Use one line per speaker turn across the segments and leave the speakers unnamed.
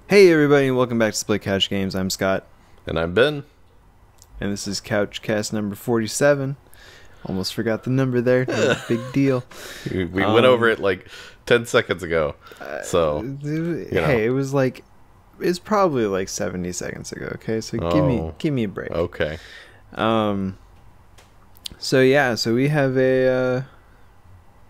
Hey everybody, and welcome back to Split Couch Games. I'm Scott.
And I'm Ben.
And this is Couch Cast number 47. Almost forgot the number there. No big deal.
We went over it like 10 seconds ago. So,
hey, it was like, it's probably like 70 seconds ago, okay? So give me a break.
Okay.
So we have a,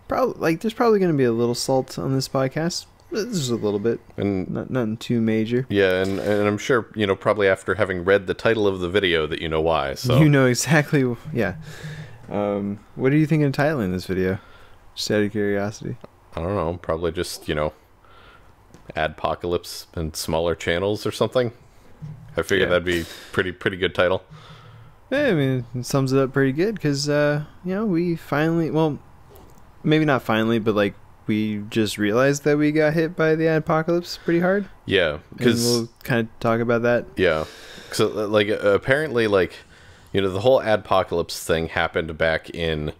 there's probably going to be a little salt on this podcast. Just a little bit, and nothing too major.
Yeah, and I'm sure, probably after having read the title of the video that you know why. So
you know exactly, yeah. What are you thinking of titling this video? Just out of curiosity.
I don't know, probably just, Adpocalypse and smaller channels or something. I figured that'd be pretty good title.
Yeah, I mean, it sums it up pretty good, because, we finally, well, maybe not finally, but, like, we just realized that we got hit by the Adpocalypse pretty hard.
Yeah,
because we'll kind of talk about that.
Yeah, so like apparently, like, the whole Adpocalypse thing happened back in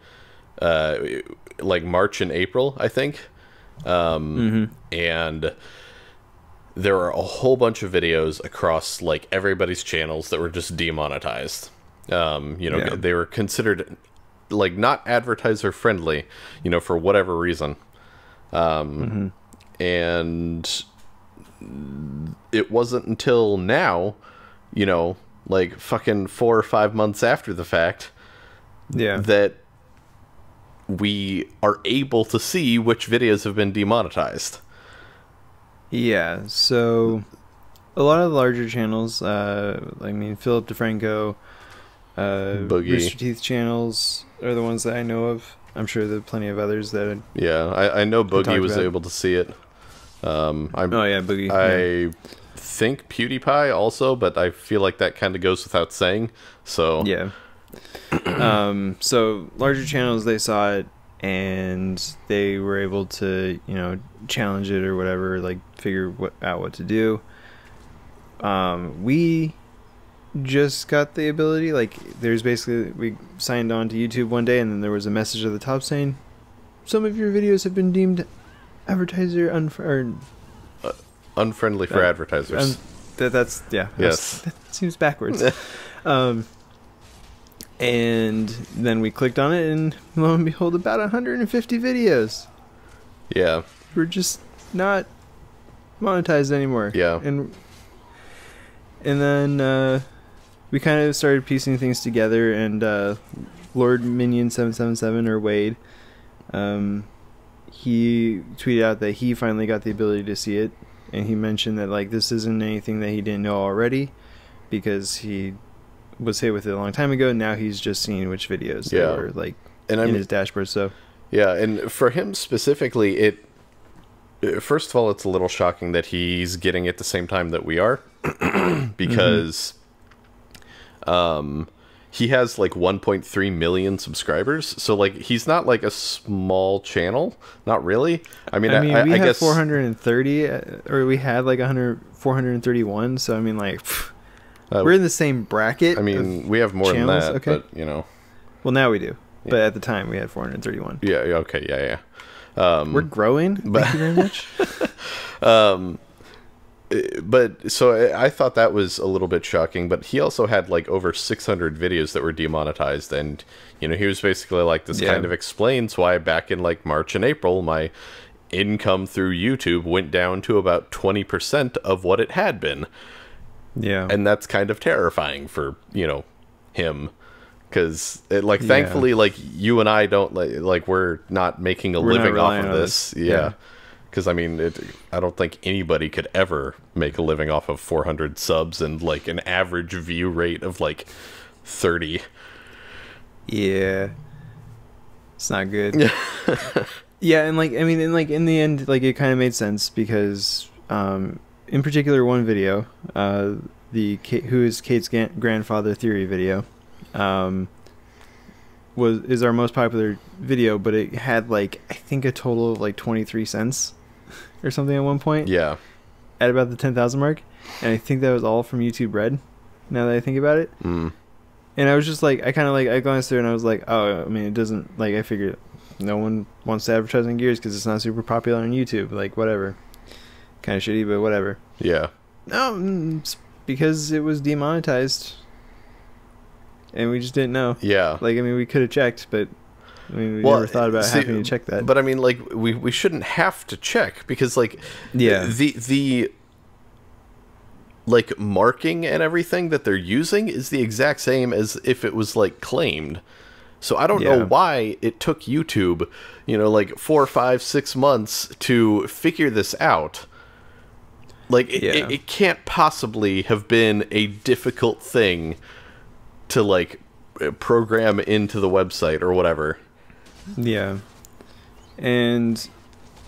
like March and April, I think. And there were a whole bunch of videos across like everybody's channels that were just demonetized. They were considered like not advertiser friendly, for whatever reason. And it wasn't until now, like fucking 4 or 5 months after the fact, that we are able to see which videos have been demonetized.
Yeah, so a lot of the larger channels, Philip DeFranco,
Boogie,
Rooster Teeth channels are the ones that I know of. I'm sure there are plenty of others that...
I know Boogie was able to see it.
Boogie.
I think PewDiePie also, but I feel like that kind of goes without saying. So
yeah. So larger channels, they saw it, and they were able to, challenge it or whatever, like figure out what to do. We just got the ability, like, there's basically, we signed on to YouTube one day, and then there was a message at the top saying some of your videos have been deemed advertiser
unfriendly for advertisers.
Yes, that seems backwards. And then we clicked on it, and lo and behold, about 150 videos.
Yeah,
we're just not monetized anymore.
Yeah,
and then we kind of started piecing things together, and Lord Minion 777, or Wade, he tweeted out that he finally got the ability to see it, and he mentioned that, like, this isn't anything that he didn't know already, because he was hit with it a long time ago. Now he's just seeing which videos that were, like, in his dashboard. So
yeah, and for him specifically, first of all, it's a little shocking that he's getting it the same time that we are, because he has like 1.3 million subscribers, so like he's not like a small channel, not really. I mean,
we
I
have
guess
430, or we had like 431. So I mean, like, we're in the same bracket.
I mean, we have more
channels,
than that,
okay.
But
well, now we do. Yeah. But at the time, we had 431.
Yeah. Okay. Yeah.
We're growing. Thank you very much.
But so I thought that was a little bit shocking, but he also had like over 600 videos that were demonetized, and he was basically like, this kind of explains why back in like March and April my income through YouTube went down to about 20% of what it had been. Yeah. And that's kind of terrifying for, him, because thankfully, like, you and I don't like we're not making a living off of this. Yeah. Because, I mean, I don't think anybody could ever make a living off of 400 subs and, like, an average view rate of, like, 30.
Yeah. It's not good. Yeah, and, like, I mean, in the end, like, it kind of made sense, because, in particular, one video, who is Kate's grandfather theory video, is our most popular video, but it had, like, I think a total of, like, 23 cents or something at one point.
Yeah.
At about the 10,000 mark. And I think that was all from YouTube Red, now that I think about it. And I was just like, I glanced through and I was like, oh, I mean, it doesn't, like, I figured no one wants to advertise on Gears because it's not super popular on YouTube. Like, whatever. Kind of shitty, but whatever.
Yeah.
No, it's because it was demonetized, and we just didn't know.
Yeah.
Like, I mean, we could have checked, but I mean, we never thought about having to check that.
But I mean, like, we shouldn't have to check, because, like,
yeah,
the like marking and everything that they're using is the exact same as if it was like claimed. So I don't know why it took YouTube, you know, like 4, 5, 6 months to figure this out. Like, it can't possibly have been a difficult thing to, like, program into the website or whatever.
Yeah. And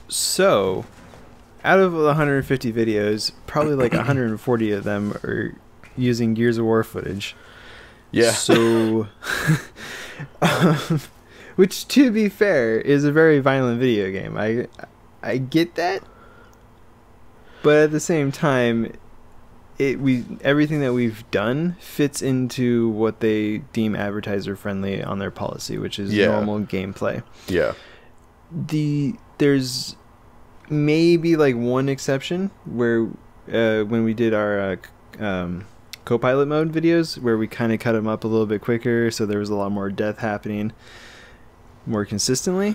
so, out of the 150 videos, probably like 140 of them are using Gears of War footage.
Yeah.
So, which, to be fair, is a very violent video game. I get that, but at the same time, everything that we've done fits into what they deem advertiser friendly on their policy, which is normal gameplay.
Yeah.
There's maybe like one exception where when we did our co-pilot mode videos, where we kind of cut them up a little bit quicker, so there was a lot more death happening more consistently.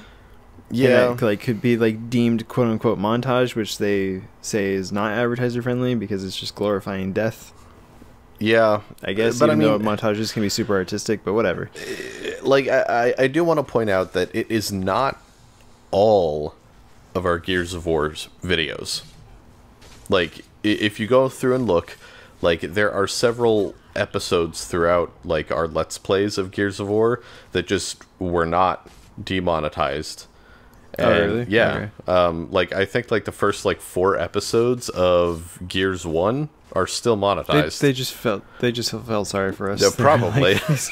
Yeah, and that, like, could be like deemed quote unquote montage, which they say is not advertiser friendly because it's just glorifying death.
Yeah,
I guess, but even though montages can be super artistic, but whatever.
Like, I do want to point out that it is not all of our Gears of War's videos. Like, if you go through and look, like, there are several episodes throughout, like, our Let's Plays of Gears of War that just were not demonetized. And,
oh, really?
Yeah.
Okay.
Like, I think, like, the first, like, 4 episodes of Gears 1 are still monetized.
They just felt sorry for us.
Yeah, probably. Like,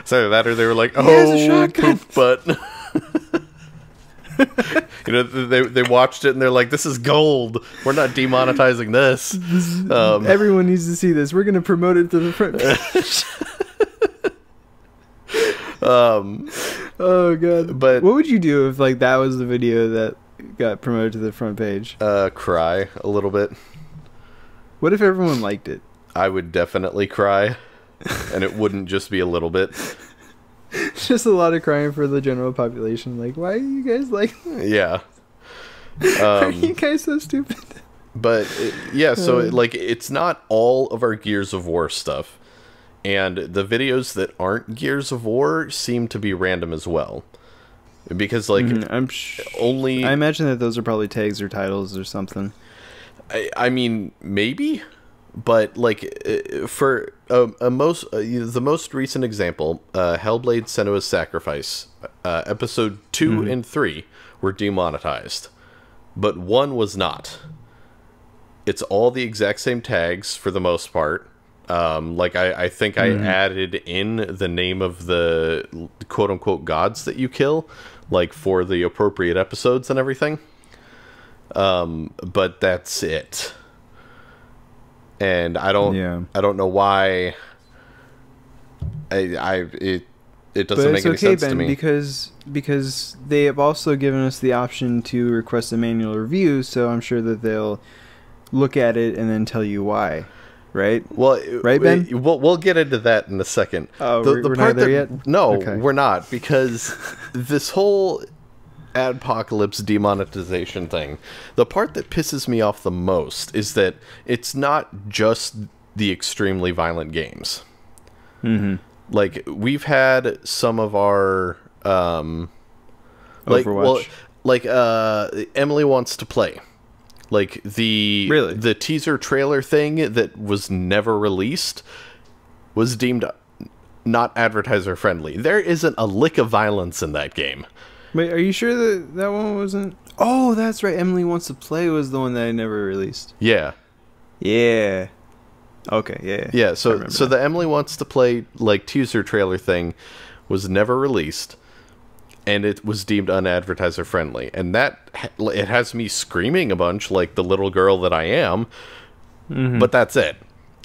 so that, or they were like, oh, poop butt. You know, they watched it and they're like, this is gold. We're not demonetizing this.
Everyone needs to see this. We're going to promote it to the front page. Oh god. But what would you do if, like, that was the video that got promoted to the front page?
Cry a little bit.
What if everyone liked it?
I would definitely cry, and it wouldn't just be a little bit.
Just a lot of crying for the general population. Like, why are you guys like?
Yeah.
Are you guys so stupid?
But yeah, so like, it's not all of our Gears of War stuff, and the videos that aren't Gears of War seem to be random as well, because like
I imagine that those are probably tags or titles or something.
I mean, maybe. But, like, for the most recent example, Hellblade: Senua's Sacrifice, episode 2 and 3 were demonetized, but 1 was not. It's all the exact same tags for the most part. Like, I think I added in the name of the quote-unquote gods that you kill, like, for the appropriate episodes and everything. But that's it. And I don't know why it doesn't make any sense to me.
Because they have also given us the option to request a manual review, so I'm sure that they'll look at it and then tell you why, right?
Well,
right, Ben?
We'll get into that in a second.
Oh, we're not there yet?
No, okay. We're not, because this whole Adpocalypse demonetization thing, the part that pisses me off the most is that it's not just the extremely violent games. Like, we've had some of our like Emily Wants to Play, like the teaser trailer thing that was never released was deemed not advertiser friendly. There isn't a lick of violence in that game.
Wait, are you sure that that one wasn't? Oh, that's right. Emily Wants to Play was the one that I never released.
Yeah.
Yeah. Okay, yeah.
Yeah, so the Emily Wants to Play, like, teaser trailer thing was never released, and it was deemed unadvertiser friendly. And that, it has me screaming a bunch like the little girl that I am, but that's it.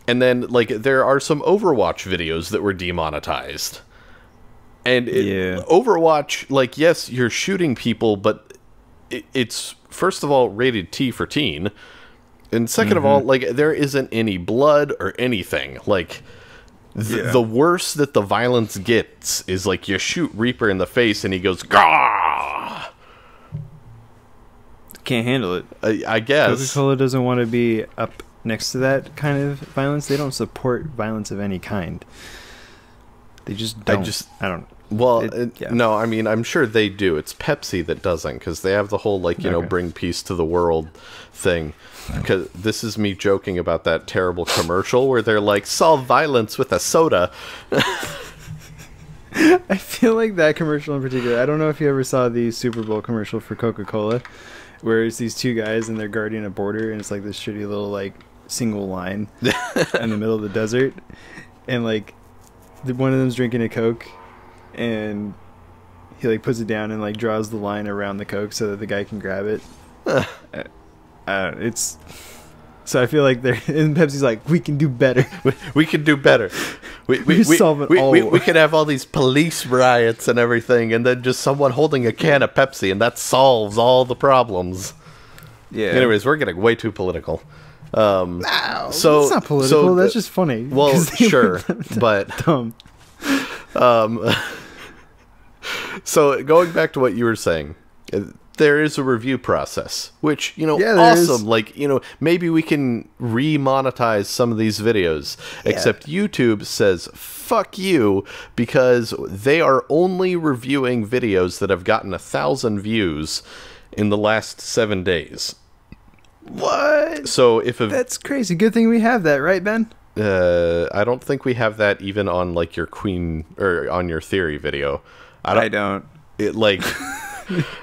And then, like, there are some Overwatch videos that were demonetized. And Overwatch, like, yes, you're shooting people, but it's, first of all, rated T for teen. And second of all, like, there isn't any blood or anything. Like, the worst that the violence gets is, like, you shoot Reaper in the face and he goes, "Gah!"
Can't handle it.
I guess.
Coca-Cola doesn't want to be up next to that kind of violence. They don't support violence of any kind. They just don't. I don't.
Well, no, I mean, I'm sure they do. It's Pepsi that doesn't, because they have the whole, like, you know, bring peace to the world thing. Because this is me joking about that terrible commercial where they're like, solve violence with a soda.
I feel like that commercial in particular, I don't know if you ever saw the Super Bowl commercial for Coca-Cola, where it's these two guys and they're guarding a border, and it's like this shitty little, like, single line in the middle of the desert. And, like, one of them's drinking a Coke, and he, like, puts it down and, like, draws the line around the Coke so that the guy can grab it. It's... So I feel like they're... And Pepsi's like, we can do better.
We can do better. We could have all these police riots and everything, and then just someone holding a can of Pepsi, and that solves all the problems. Yeah. Anyways, we're getting way too political.
Wow, so it's not political. So, that's just funny.
Well, sure, but
dumb.
So going back to what you were saying, there is a review process, which, you know, awesome. Like, you know, maybe we can remonetize some of these videos, except YouTube says, fuck you, because they are only reviewing videos that have gotten 1,000 views in the last 7 days.
What?
So if
that's crazy. Good thing we have that, right, Ben?
I don't think we have that even on, like, your Queen, or on your Theory video.
I don't.
It, like...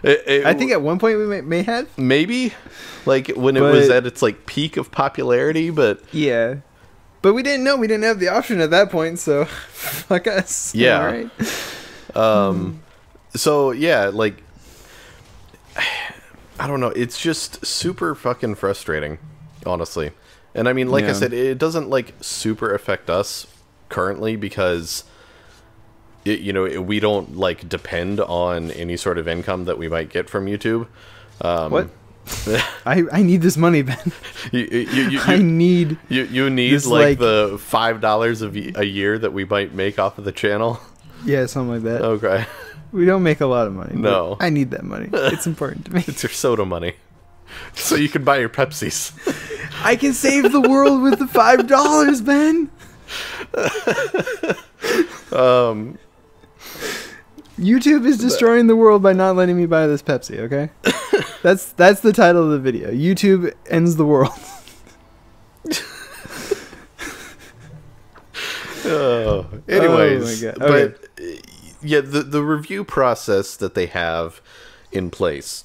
I think at one point we may have.
Maybe, like, when it was at its, like, peak of popularity, but
yeah, but we didn't know. We didn't have the option at that point, so fuck us.
Yeah. All right. So yeah, like, I don't know. It's just super fucking frustrating, honestly. And I mean, like I said, it doesn't, like, super affect us currently because, you know, we don't, like, depend on any sort of income that we might get from YouTube.
What? I need this money, Ben. I need.
You need this, like, the $5 a year that we might make off of the channel.
Yeah, something like that.
Okay.
We don't make a lot of money.
No,
I need that money. It's important to me.
It's your soda money, so you can buy your Pepsis.
I can save the world with the $5, Ben. YouTube is destroying the world by not letting me buy this Pepsi, okay? That's the title of the video. YouTube ends the world.
Anyways,
oh my God. Okay.
But yeah, the review process that they have in place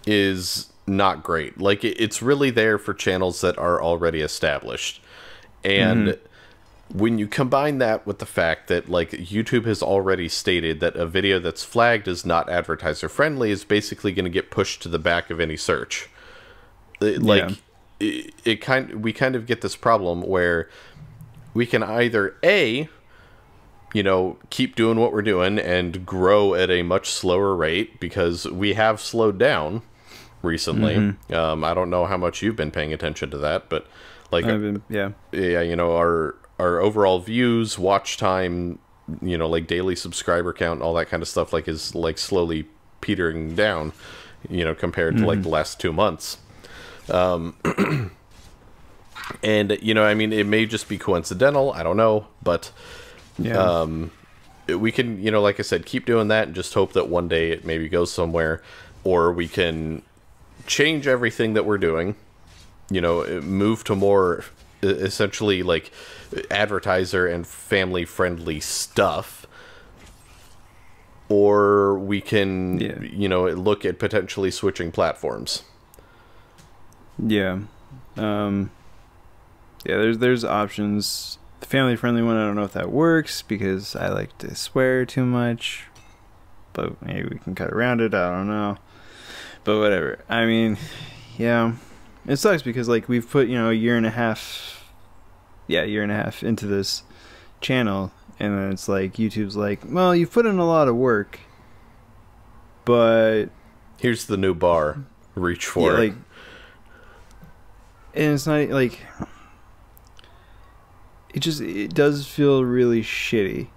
is not great. Like, it's really there for channels that are already established. And when you combine that with the fact that, like, YouTube has already stated that a video that's flagged as not advertiser friendly is basically going to get pushed to the back of any search. We kind of get this problem where we can either A, you know, keep doing what we're doing and grow at a much slower rate, because we have slowed down recently. I don't know how much you've been paying attention to that, but, like, yeah, you know, our overall views, watch time, you know, like, daily subscriber count, all that kind of stuff, like, is, like, slowly petering down, you know, compared to, like, the last 2 months. And, you know, I mean, it may just be coincidental, I don't know, but we can, you know, like I said, keep doing that and just hope that one day it maybe goes somewhere, or we can change everything that we're doing, you know, move to more essentially, like, advertiser and family friendly stuff, or we can you know, look at potentially switching platforms.
There's options. The family friendly one, I don't know if that works because I like to swear too much, but maybe we can cut around it. I don't know, but whatever. I mean, yeah, it sucks because, like, we've put, you know, a year and a half into this channel, and then it's like YouTube's like, well, you've put in a lot of work, but
here's the new bar, reach for it.
Like, and it's not like it does feel really shitty,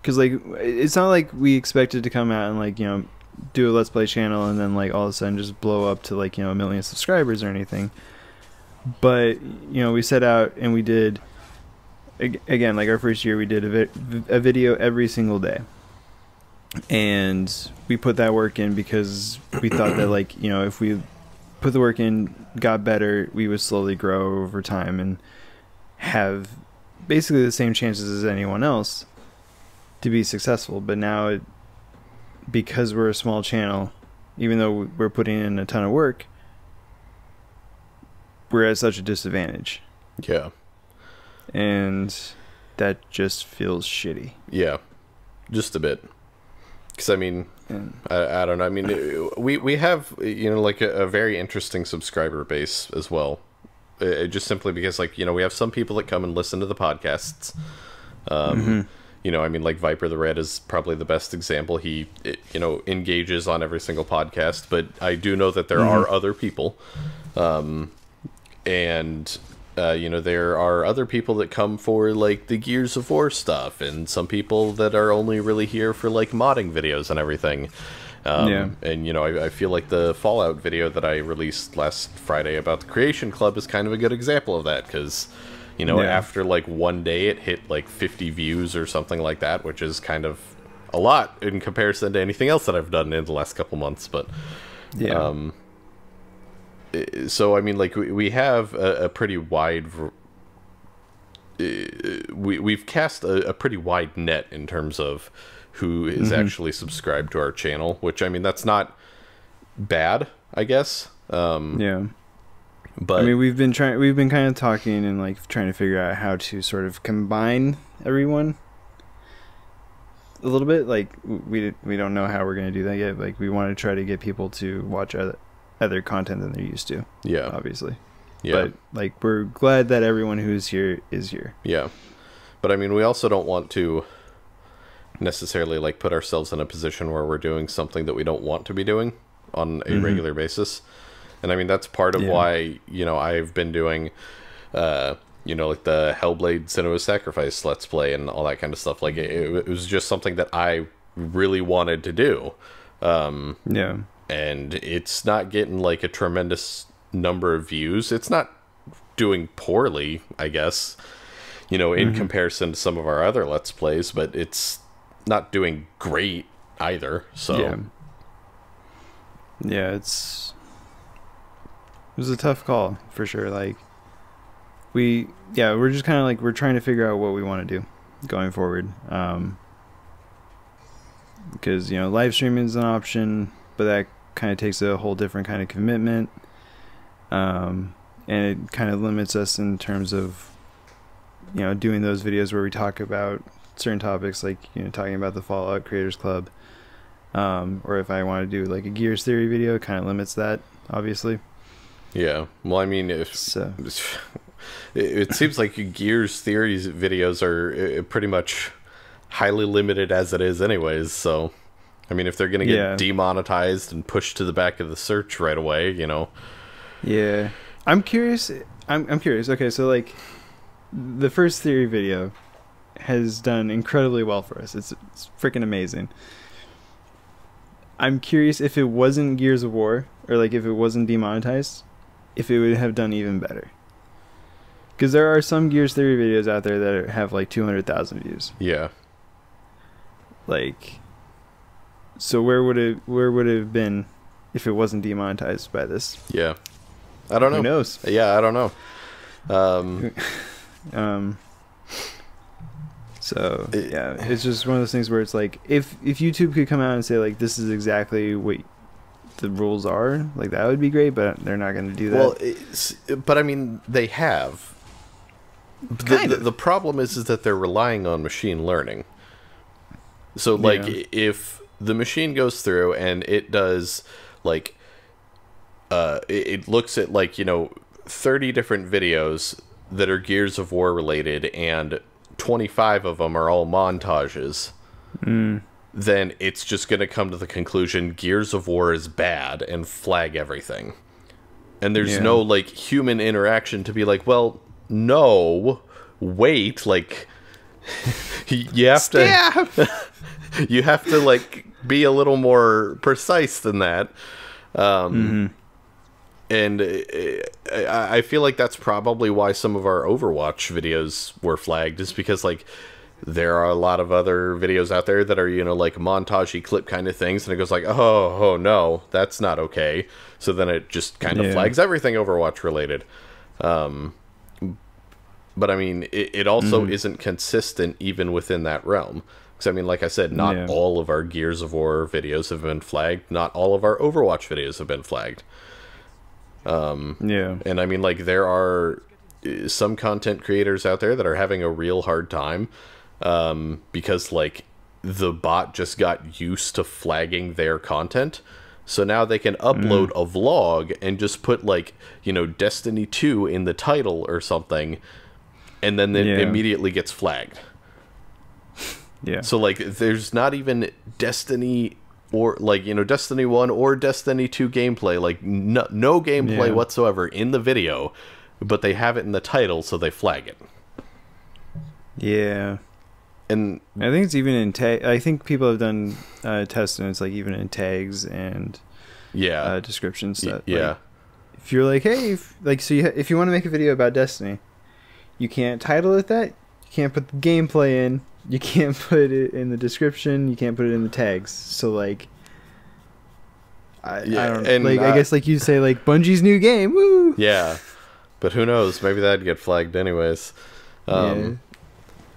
because like it's not like we expected to come out and like, you know, do a Let's Play channel and then like all of a sudden just blow up to like, you know, 1 million subscribers or anything. But you know, we set out and we did, again, like our first year we did a video every single day, and we put that work in because we thought that, like, you know, if we put the work in, got better, we would slowly grow over time and have basically the same chances as anyone else to be successful. But now because we're a small channel, even though we're putting in a ton of work, we're at such a disadvantage.
Yeah.
And that just feels shitty.
Yeah. Just a bit. Because, I mean, I don't know. I mean, we have, you know, like a very interesting subscriber base as well. Just simply because, like, you know, we have some people that come and listen to the podcasts. You know, I mean, like Viper the Red is probably the best example. He, you know, engages on every single podcast. But I do know that there are other people. You know, there are other people that come for, like, the Gears of War stuff, and some people that are only really here for, like, modding videos and everything. And, you know, I feel like the Fallout video that I released last Friday about the Creation Club is kind of a good example of that, because, you know, after, like, one day it hit, like, 50 views or something like that, which is kind of a lot in comparison to anything else that I've done in the last couple months, but... So, I mean, like, we have a pretty wide... We've cast a pretty wide net in terms of who is actually subscribed to our channel, which, I mean, that's not bad, I guess. But
I mean, we've been kind of talking and, like, trying to figure out how to sort of combine everyone a little bit. Like, we don't know how we're going to do that yet. Like, we want to try to get people to watch other content than they're used to. Yeah, obviously. Yeah, but like, we're glad that everyone who's here is here.
Yeah, but I mean, we also don't want to necessarily, like, put ourselves in a position where we're doing something that we don't want to be doing on a regular basis. And I mean, that's part of why, you know, I've been doing you know, like the Hellblade Senua's Sacrifice Let's Play and all that kind of stuff. Like, it was just something that I really wanted to do. And it's not getting, like, a tremendous number of views. It's not doing poorly, I guess, you know, in comparison to some of our other Let's Plays, but it's not doing great either, so...
Yeah, it was a tough call, for sure. Like, we're just kind of, like, we're trying to figure out what we want to do going forward. Because, you know, live streaming is an option, but that kind of takes a whole different kind of commitment, and it kind of limits us in terms of, you know, doing those videos where we talk about certain topics, like, you know, talking about the Fallout Creators Club, or if I want to do, like, a Gears Theory video, it kind of limits that, obviously.
Yeah, well, I mean, it seems like Gears Theory's videos are pretty much highly limited as it is anyways, so... I mean, if they're going to get demonetized and pushed to the back of the search right away, you know.
Yeah. I'm curious. I'm curious. Okay, so, like, the first Theory video has done incredibly well for us. It's freaking amazing. I'm curious if it wasn't Gears of War, or, like, if it wasn't demonetized, if it would have done even better. Because there are some Gears Theory videos out there that have, like, 200,000 views.
Yeah.
Like... So where would it have been if it wasn't demonetized by this?
Yeah, I don't know.
Who knows?
Yeah, I don't know.
So yeah, it's just one of those things where it's like, if YouTube could come out and say, like, this is exactly what the rules are, like, that would be great. But they're not going to do that.
Well, but I mean, they have. The problem is that they're relying on machine learning. So, like, if the machine goes through and it does, like, it looks at, like, you know, 30 different videos that are Gears of War related, and 25 of them are all montages, then it's just going to come to the conclusion Gears of War is bad and flag everything. And there's no, like, human interaction to be like, well, no, wait, like, you have to, you have to, like, be a little more precise than that. And I feel like that's probably why some of our Overwatch videos were flagged, is because, like, there are a lot of other videos out there that are, you know, like montagey clip kind of things, and it goes like, oh no, that's not okay. So then it just kind of flags everything Overwatch related. But I mean, it also isn't consistent even within that realm. Because I mean, like I said, not all of our Gears of War videos have been flagged. Not all of our Overwatch videos have been flagged. And I mean, like, there are some content creators out there that are having a real hard time. Because, like, the bot just got used to flagging their content. So now they can upload a vlog and just put, like, you know, Destiny 2 in the title or something, and then it immediately gets flagged. So, like, there's not even Destiny or, like, you know, Destiny 1 or Destiny 2 gameplay. Like, no gameplay whatsoever in the video, but they have it in the title, so they flag it.
Yeah.
And
I think it's even in tag. I think people have done tests, and it's like even in tags and descriptions. That, like, if you're like, hey, if you want to make a video about Destiny, you can't title it that. You can't put the gameplay in. You can't put it in the description. You can't put it in the tags. So, like, I don't know. Like, I guess, like, you say, like, Bungie's new game. Woo.
Yeah, but who knows? Maybe that'd get flagged anyways.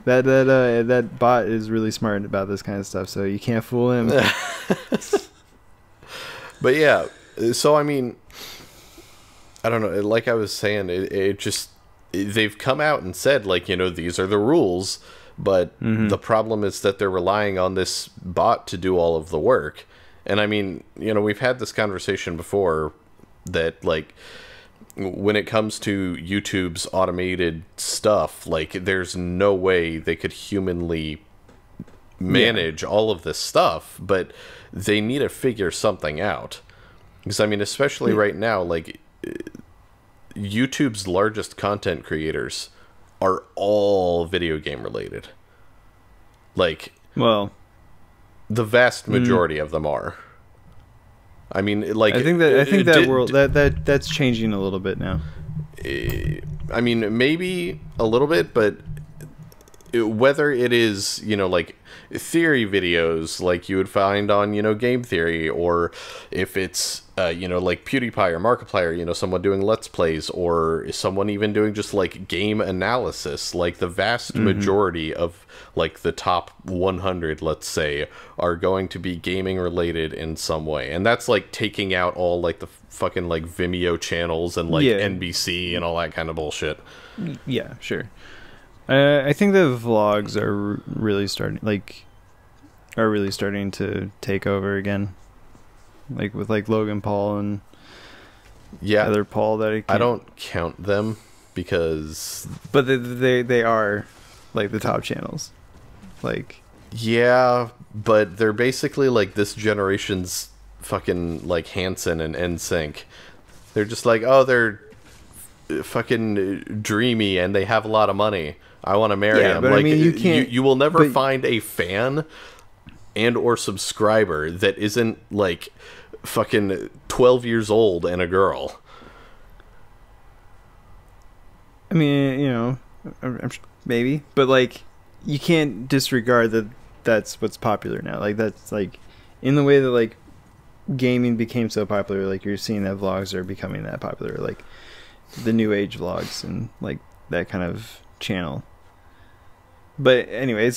That bot is really smart about this kind of stuff, so you can't fool him.
But yeah, so I mean, I don't know. Like I was saying, they've come out and said, like, you know, these are the rules, but the problem is that they're relying on this bot to do all of the work. And I mean, you know, we've had this conversation before that, like, when it comes to YouTube's automated stuff, like, there's no way they could humanly manage all of this stuff, but they need to figure something out. Because, I mean, especially right now, like, YouTube's largest content creators are all video game related. Like,
well,
the vast majority of them are. I mean, like,
I think that world that's changing a little bit now.
I mean, maybe a little bit, but whether it is, you know, like, theory videos like you would find on, you know, Game Theory, or if it's you know, like PewDiePie or Markiplier, you know, someone doing Let's Plays, or someone even doing just, like, game analysis, like, the vast majority of, like, the top 100, let's say, are going to be gaming related in some way. And that's, like, taking out all, like, the fucking, like, Vimeo channels and, like, NBC and all that kind of bullshit.
Yeah, sure. I think the vlogs are really starting to take over again. Like, with, like, Logan Paul and other Paul that
I don't count them because,
but they are, like, the top channels. Like,
yeah, but they're basically, like, this generation's fucking, like, Hanson and NSYNC. They're just like, oh, they're fucking dreamy and they have a lot of money. I want to marry them.
But
like,
I mean, you can't.
You will never find a fan and or subscriber that isn't, like, fucking 12 years old and a girl.
I mean, you know, maybe, but, like, you can't disregard that that's what's popular now. Like, that's, like, in the way that, like, gaming became so popular, like, you're seeing that vlogs are becoming that popular, like the new age vlogs and, like, that kind of channel. But anyway,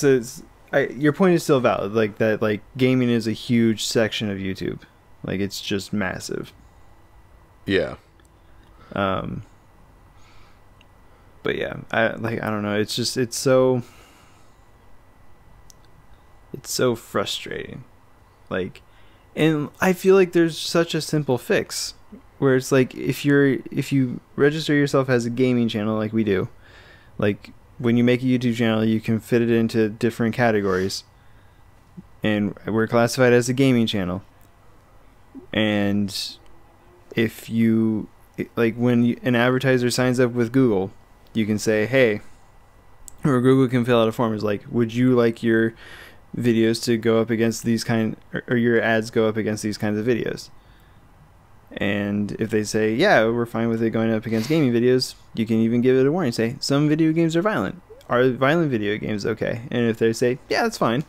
your point is still valid, like, that, like, gaming is a huge section of YouTube. Like, it's just massive.
Yeah.
But yeah, I don't know. It's just, it's so frustrating. Like, and I feel like there's such a simple fix where it's like, if you register yourself as a gaming channel, like we do, like, when you make a YouTube channel, you can fit it into different categories, and we're classified as a gaming channel. And if you like when an advertiser signs up with Google, you can say, hey, or Google can fill out a form. Is like, would you like your videos to go up against these or your ads go up against these kinds of videos? And if they say, yeah, we're fine with it going up against gaming videos, you can even give it a warning. Say, some video games are violent. Are violent video games okay? And if they say, yeah, that's fine,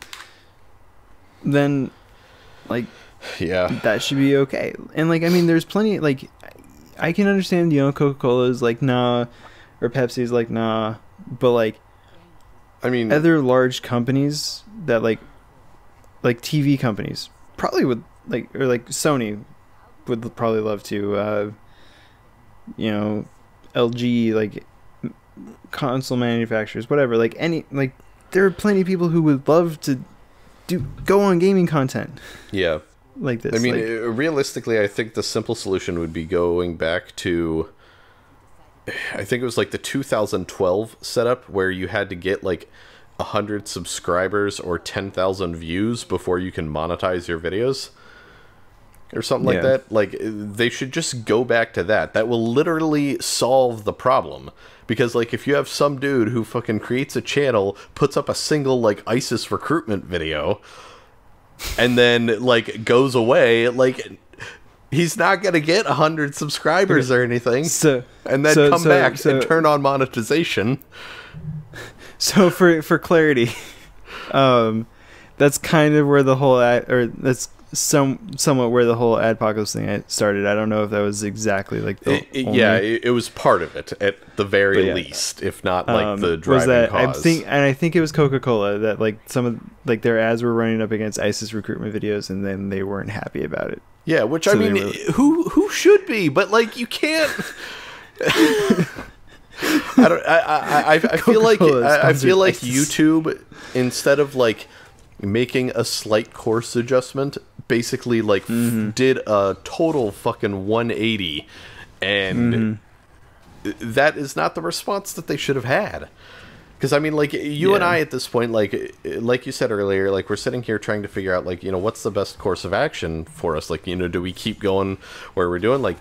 then, like,
yeah,
that should be okay. And, like, I mean, there's plenty, like, I can understand, you know, Coca-Cola is like, nah, or Pepsi is like, nah, but, like,
I mean,
other large companies that, like TV companies probably would, like, or, like, Sony would probably love to, you know, LG, like, console manufacturers, whatever, like, any, like, there are plenty of people who would love to go on gaming content.
Yeah.
Like this.
I mean,
like,
realistically, I think the simple solution would be going back to, I think it was like the 2012 setup where you had to get like 100 subscribers or 10,000 views before you can monetize your videos. Or something like that. Like, they should just go back to that. That will literally solve the problem. Because, like, if you have some dude who fucking creates a channel, puts up a single, like, ISIS recruitment video, and then, like, goes away, like, he's not gonna get 100 subscribers or anything. And then come back and turn on monetization.
So, for clarity, that's kind of where the whole that's somewhat where the whole Adpocalypse thing started. I don't know if that was exactly like the
it was part of it at the very least, if not like the driving cause.
I think it was Coca-Cola that like some of like their ads were running up against ISIS recruitment videos, and then they weren't happy about it.
Yeah, which so I mean, who should be? But like, you can't. I feel like YouTube, instead of like making a slight course adjustment, basically like did a total fucking 180, and that is not the response that they should have had. Because I mean, like, you and I at this point, like you said earlier, like, we're sitting here trying to figure out, like, you know, what's the best course of action for us? Like, you know, do we keep going where we're doing? Like,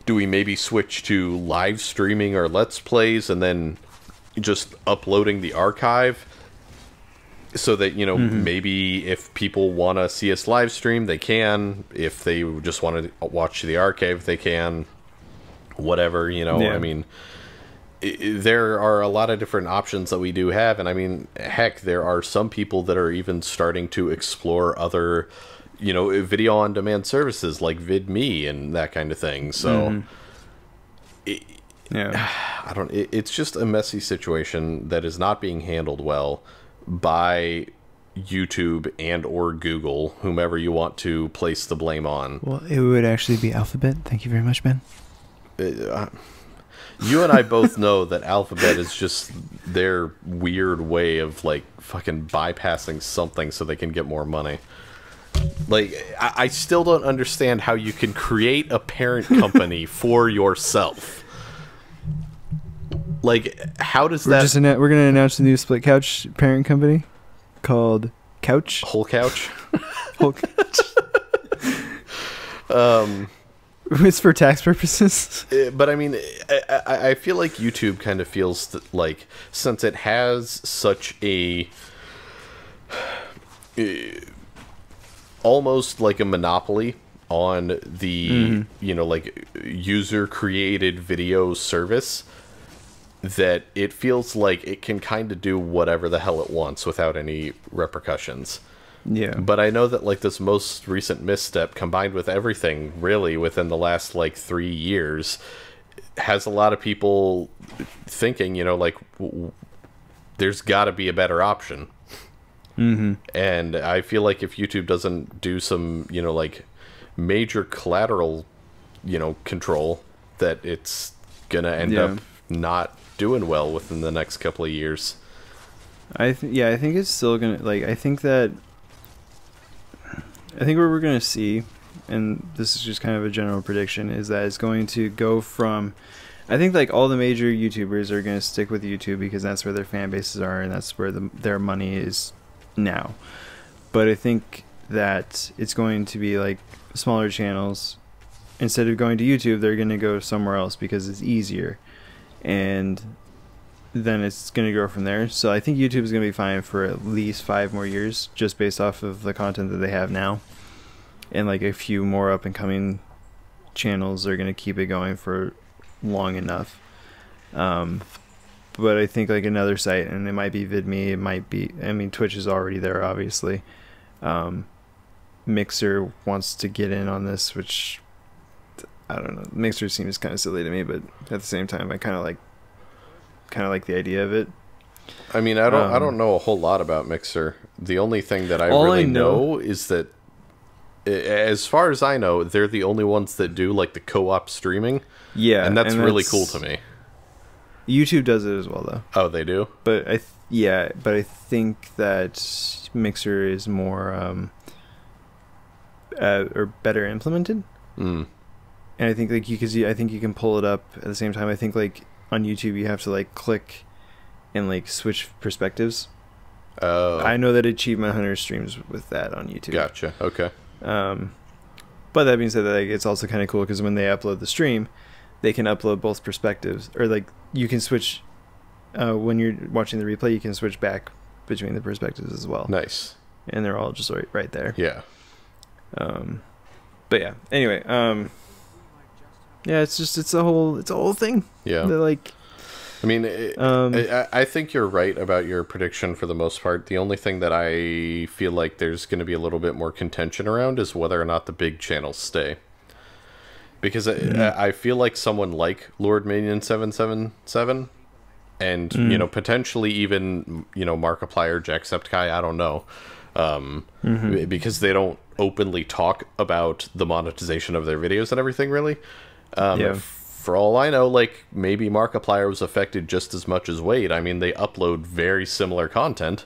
do we maybe switch to live streaming or Let's Plays and then just uploading the archive? So that, you know, maybe if people want to see us live stream, they can. If they just want to watch the archive, they can. Whatever, you know, I mean, there are a lot of different options that we do have. And I mean, heck, there are some people that are even starting to explore other, you know, video on demand services like VidMe and that kind of thing. So, I don't, it's just a messy situation that is not being handled well by YouTube and or Google, whomever you want to place the blame on.
Well, it would actually be Alphabet. Thank you very much, Ben.
You and I both know that Alphabet is just their weird way of like fucking bypassing something so they can get more money. Like, I still don't understand how you can create a parent company for yourself. Like, how does that...
We're going to announce a new split couch parent company called Couch.
Whole Couch?
Whole Couch. It's for tax purposes.
But I mean, I feel like YouTube kind of feels that, like, since it has such a... almost like a monopoly on the, you know, like, user-created video service, that it feels like it can kind of do whatever the hell it wants without any repercussions.
Yeah.
But I know that, like, this most recent misstep, combined with everything, really, within the last, like, 3 years, has a lot of people thinking, you know, like, there's got to be a better option. And I feel like if YouTube doesn't do some, you know, like, major collateral, you know, control, that it's gonna end up not doing well within the next couple of years.
I think it's still gonna, like, I think what we're gonna see, and this is just kind of a general prediction, is that it's going to go from, I think, like, all the major YouTubers are gonna stick with YouTube because that's where their fan bases are and that's where their money is now. But I think that it's going to be like smaller channels instead of going to YouTube, they're going to go somewhere else because it's easier, and then it's going to grow from there. So I think YouTube is going to be fine for at least 5 more years, just based off of the content that they have now, and like a few more up and coming channels are going to keep it going for long enough. But I think like another site, and it might be VidMe, it might be, I mean, Twitch is already there, obviously. Mixer wants to get in on this, which I don't know. Mixer seems kind of silly to me, but at the same time, I kind of like the idea of it.
I mean, I don't know a whole lot about Mixer. The only thing that I really know is that, as far as I know, they're the only ones that do like the co-op streaming.
Yeah,
and that's really cool to me.
YouTube does it as well, though.
Oh, they do?
But I think that Mixer is more or better implemented. And I think like I think you can pull it up at the same time. I think like on YouTube you have to like click and like switch perspectives. I know that Achievement Hunter streams with that on YouTube.
Gotcha. Okay.
But that being said, like, it's also kind of cool because when they upload the stream, they can upload both perspectives, or like you can switch when you're watching the replay, you can switch back between the perspectives as well.
Nice.
And they're all just right there.
Yeah.
But yeah. Anyway, yeah, it's a whole thing.
Yeah.
They're like,
I mean, I think you're right about your prediction for the most part. The only thing that I feel like there's going to be a little bit more contention around is whether or not the big channels stay. Because I feel like someone like Lord Minion 777 and, you know, potentially even, you know, Markiplier, Jacksepticeye, I don't know. Because they don't openly talk about the monetization of their videos and everything, really. For all I know, like, maybe Markiplier was affected just as much as Wade. I mean, they upload very similar content.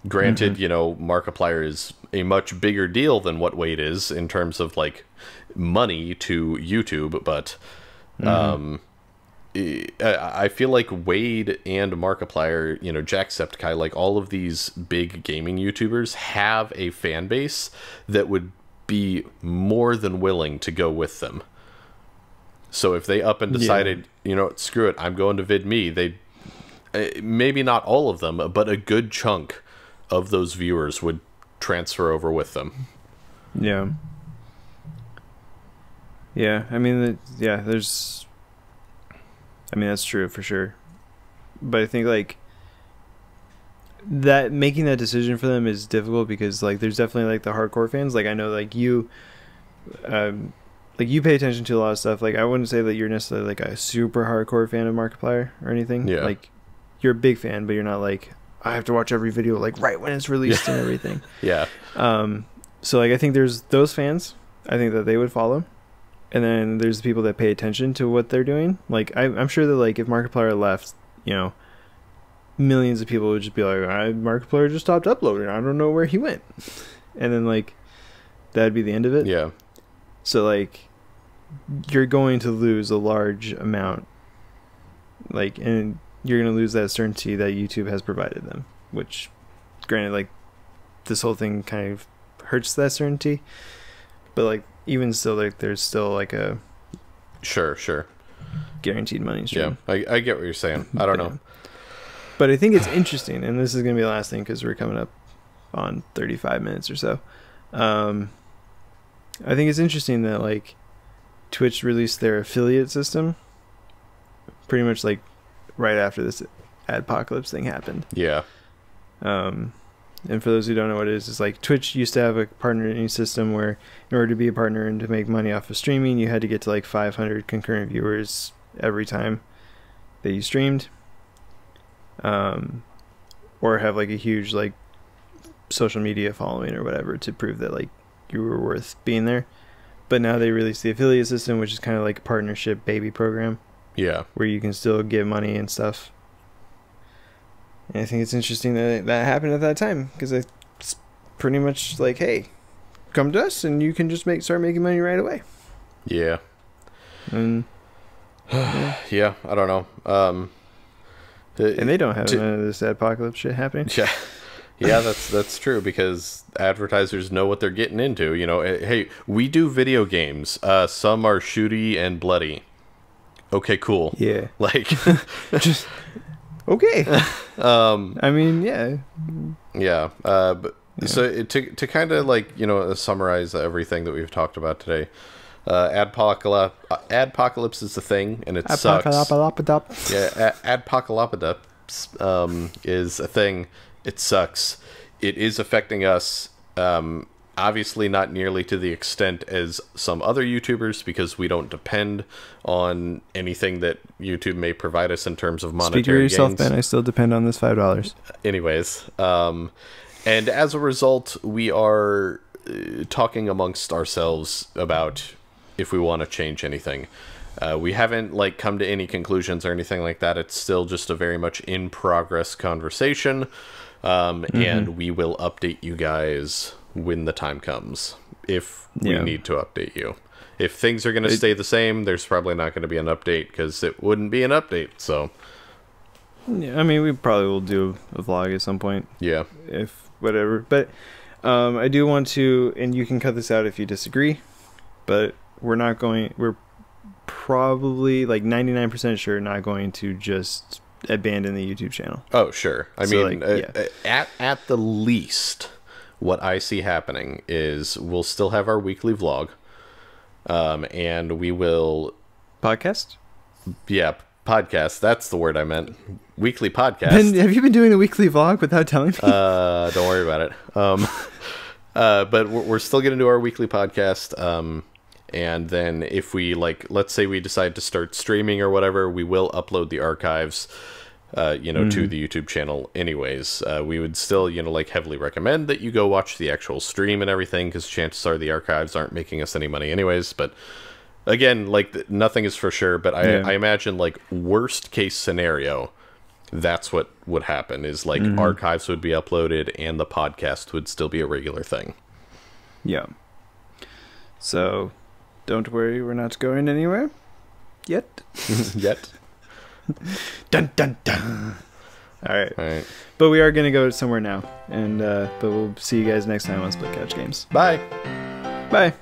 Granted, you know, Markiplier is a much bigger deal than what Wade is in terms of, like, money to YouTube, but I feel like Wade and Markiplier, you know, Jacksepticeye, like, all of these big gaming YouTubers have a fan base that would be more than willing to go with them. So if they up and decided, you know, screw it, I'm going to VidMe, they maybe not all of them, but a good chunk of those viewers would transfer over with them.
Yeah. Yeah, I mean, there's, I mean, that's true for sure. But I think, like, that making that decision for them is difficult because, like, there's definitely, like, the hardcore fans. Like, I know, like, you pay attention to a lot of stuff. Like, I wouldn't say that you're necessarily, like, a super hardcore fan of Markiplier or anything.
Yeah.
Like, you're a big fan, but you're not, like, I have to watch every video, like, right when it's released and everything.
Yeah.
So, like, I think there's those fans. I think that they would follow. And then there's the people that pay attention to what they're doing. Like, I'm sure that, like, if Markiplier left, you know, millions of people would just be like, Markiplier just stopped uploading. I don't know where he went. And then, like, that'd be the end of it.
Yeah.
So, like, you're going to lose a large amount. Like, and you're going to lose that certainty that YouTube has provided them. Which, granted, like, this whole thing kind of hurts that certainty. But, like, even still, like, there's still, like, a
sure
guaranteed money stream.
Yeah, I get what you're saying. I don't know.
But I think it's interesting, and this is going to be the last thing because we're coming up on 35 minutes or so. I think it's interesting that, like, Twitch released their affiliate system pretty much, like, right after this Adpocalypse thing happened.
Yeah.
And for those who don't know what it is, it's like Twitch used to have a partnering system where in order to be a partner and to make money off of streaming, you had to get to like 500 concurrent viewers every time that you streamed. Or have like a huge like social media following or whatever to prove that like you were worth being there. But now they released the affiliate system, which is kind of like a partnership baby program.
Yeah.
Where you can still get money and stuff. And I think it's interesting that that happened at that time because it's pretty much like, hey, come to us and you can just start making money right away.
Yeah.
And
yeah, I don't know.
And they don't have none of this Adpocalypse shit happening.
Yeah. Yeah, that's true, because advertisers know what they're getting into. You know, hey, we do video games. Some are shooty and bloody. Okay, cool.
Yeah.
Like,
just okay. I mean, yeah.
Yeah. But yeah. So to kind of like, you know, summarize everything that we've talked about today. Adpocalypse is a thing, and it sucks. Yeah, Adpocalypse is a thing. It sucks. It is affecting us. Obviously not nearly to the extent as some other YouTubers, because we don't depend on anything that YouTube may provide us in terms of monetary
Speak for yourself,
gains.
Ben. I still depend on this $5.
Anyways, and as a result, we are talking amongst ourselves about if we want to change anything. We haven't like come to any conclusions or anything like that. It's still just a very much in progress conversation. And we will update you guys when the time comes, if we need to update you. If things are going to stay the same, there's probably not going to be an update, because it wouldn't be an update. So
yeah, I mean, we probably will do a vlog at some point.
Yeah.
If whatever. But I do want to, and you can cut this out if you disagree, but we're probably like 99% sure not going to just abandon the YouTube channel.
Oh, sure. I mean,
like,
at the least, what I see happening is we'll still have our weekly vlog, and we will
podcast.
Yeah, podcast. That's the word I meant. Weekly podcast.
Ben, have you been doing a weekly vlog without telling me?
Don't worry about it. But we're still gonna do our weekly podcast. And then if we let's say we decide to start streaming or whatever, we will upload the archives, to the YouTube channel anyways. We would still, heavily recommend that you go watch the actual stream and everything, because chances are the archives aren't making us any money anyways. But again, nothing is for sure, but I imagine, worst case scenario, that's what would happen, is archives would be uploaded and the podcast would still be a regular thing.
Yeah. So don't worry, we're not going anywhere yet.
Yet.
Dun dun dun. All right. But we are going to go somewhere now, and but we'll see you guys next time on Split Couch Games.
Bye.
Bye.